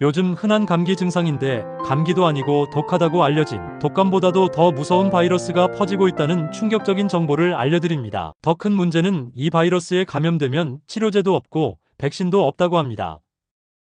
요즘 흔한 감기 증상인데 감기도 아니고 독하다고 알려진 독감보다도 더 무서운 바이러스가 퍼지고 있다는 충격적인 정보를 알려드립니다. 더 큰 문제는 이 바이러스에 감염되면 치료제도 없고 백신도 없다고 합니다.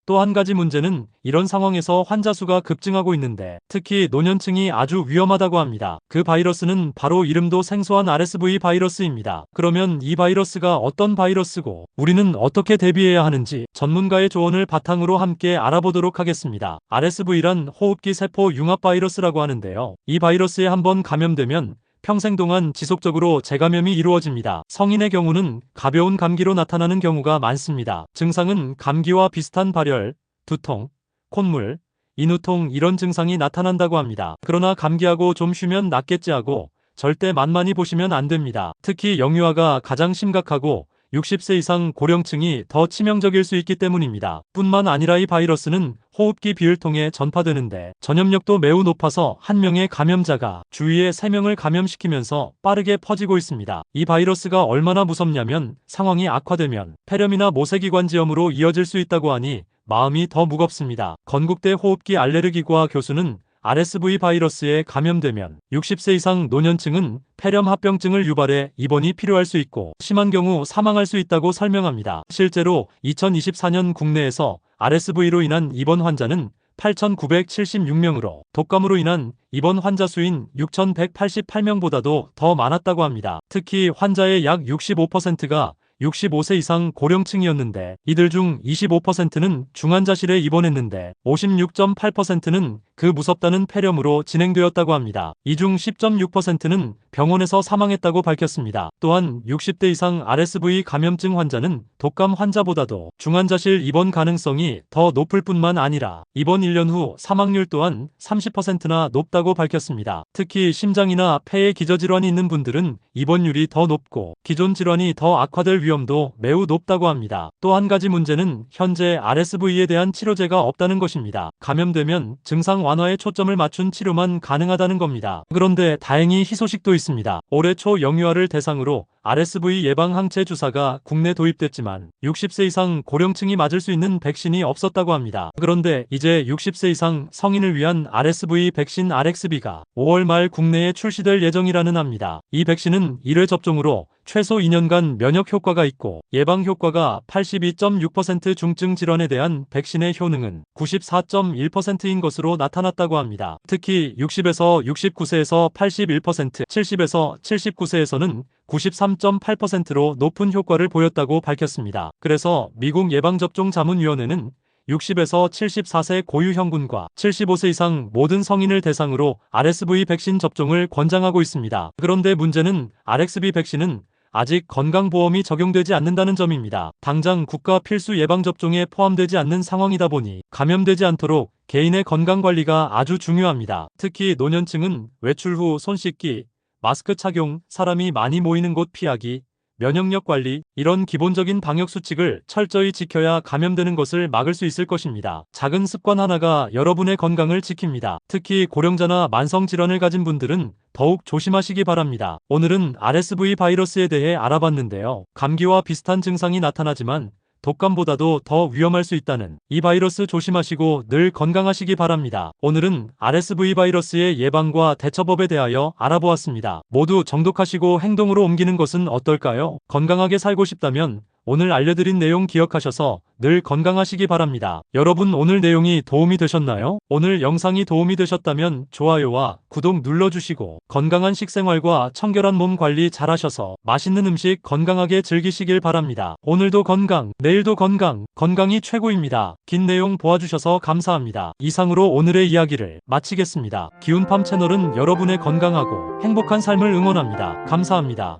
또 한 가지 문제는 이런 상황에서 환자 수가 급증하고 있는데 특히 노년층이 아주 위험하다고 합니다. 그 바이러스는 바로 이름도 생소한 RSV 바이러스입니다. 그러면 이 바이러스가 어떤 바이러스고 우리는 어떻게 대비해야 하는지 전문가의 조언을 바탕으로 함께 알아보도록 하겠습니다. RSV란 호흡기 세포 융합 바이러스라고 하는데요. 이 바이러스에 한번 감염되면 평생 동안 지속적으로 재감염이 이루어집니다. 성인의 경우는 가벼운 감기로 나타나는 경우가 많습니다. 증상은 감기와 비슷한 발열, 두통, 콧물, 인후통 이런 증상이 나타난다고 합니다. 그러나 감기하고 좀 쉬면 낫겠지 하고 절대 만만히 보시면 안 됩니다. 특히 영유아가 가장 심각하고 60세 이상 고령층이 더 치명적일 수 있기 때문입니다. 뿐만 아니라 이 바이러스는 호흡기 비를 통해 전파되는데 전염력도 매우 높아서 한 명의 감염자가 주위에 3명을 감염시키면서 빠르게 퍼지고 있습니다. 이 바이러스가 얼마나 무섭냐면 상황이 악화되면 폐렴이나 모세기관지염으로 이어질 수 있다고 하니 마음이 더 무겁습니다. 건국대 호흡기 알레르기과 교수는 RSV 바이러스에 감염되면 60세 이상 노년층은 폐렴 합병증을 유발해 입원이 필요할 수 있고 심한 경우 사망할 수 있다고 설명합니다. 실제로 2024년 국내에서 RSV로 인한 입원 환자는 8,976명으로 독감으로 인한 입원 환자 수인 6,188명보다도 더 많았다고 합니다. 특히 환자의 약 65%가 65세 이상 고령층이었는데 이들 중 25%는 중환자실에 입원했는데 56.8%는 그 무섭다는 폐렴으로 진행되었다고 합니다. 이 중 10.6%는 병원에서 사망했다고 밝혔습니다. 또한 60대 이상 RSV 감염증 환자는 독감 환자보다도 중환자실 입원 가능성이 더 높을 뿐만 아니라 입원 1년 후 사망률 또한 30%나 높다고 밝혔습니다. 특히 심장이나 폐에 기저질환이 있는 분들은 입원율이 더 높고 기존 질환이 더 악화될 위험도 매우 높다고 합니다. 또 한 가지 문제는 현재 RSV에 대한 치료제가 없다는 것입니다. 감염되면 증상 완화에 초점을 맞춘 치료만 가능하다는 겁니다. 그런데 다행히 희소식도 있습니다. 올해 초 영유아를 대상으로 RSV 예방 항체 주사가 국내 도입됐지만 60세 이상 고령층이 맞을 수 있는 백신이 없었다고 합니다. 그런데 이제 60세 이상 성인을 위한 RSV 백신 RXB가 5월 말 국내에 출시될 예정이라는 합니다. 이 백신은 1회 접종으로 최소 2년간 면역 효과가 있고 예방 효과가 82.6% 중증 질환에 대한 백신의 효능은 94.1%인 것으로 나타났다고 합니다. 특히 60에서 69세에서 81%, 70에서 79세에서는 93.8%로 높은 효과를 보였다고 밝혔습니다. 그래서 미국 예방접종자문위원회는 60에서 74세 고유형군과 75세 이상 모든 성인을 대상으로 RSV 백신 접종을 권장하고 있습니다. 그런데 문제는 RXV 백신은 아직 건강보험이 적용되지 않는다는 점입니다. 당장 국가 필수 예방접종에 포함되지 않는 상황이다 보니 감염되지 않도록 개인의 건강관리가 아주 중요합니다. 특히 노년층은 외출 후 손 씻기, 마스크 착용, 사람이 많이 모이는 곳 피하기, 면역력 관리, 이런 기본적인 방역수칙을 철저히 지켜야 감염되는 것을 막을 수 있을 것입니다. 작은 습관 하나가 여러분의 건강을 지킵니다. 특히 고령자나 만성질환을 가진 분들은 더욱 조심하시기 바랍니다. 오늘은 RSV 바이러스에 대해 알아봤는데요. 감기와 비슷한 증상이 나타나지만 독감보다도 더 위험할 수 있다는 이 바이러스 조심하시고 늘 건강하시기 바랍니다. 오늘은 RSV 바이러스의 예방과 대처법에 대하여 알아보았습니다. 모두 정독하시고 행동으로 옮기는 것은 어떨까요? 건강하게 살고 싶다면 오늘 알려드린 내용 기억하셔서 늘 건강하시기 바랍니다. 여러분 오늘 내용이 도움이 되셨나요? 오늘 영상이 도움이 되셨다면 좋아요와 구독 눌러주시고 건강한 식생활과 청결한 몸 관리 잘하셔서 맛있는 음식 건강하게 즐기시길 바랍니다. 오늘도 건강, 내일도 건강, 건강이 최고입니다. 긴 내용 보아주셔서 감사합니다. 이상으로 오늘의 이야기를 마치겠습니다. 기운팜 채널은 여러분의 건강하고 행복한 삶을 응원합니다. 감사합니다.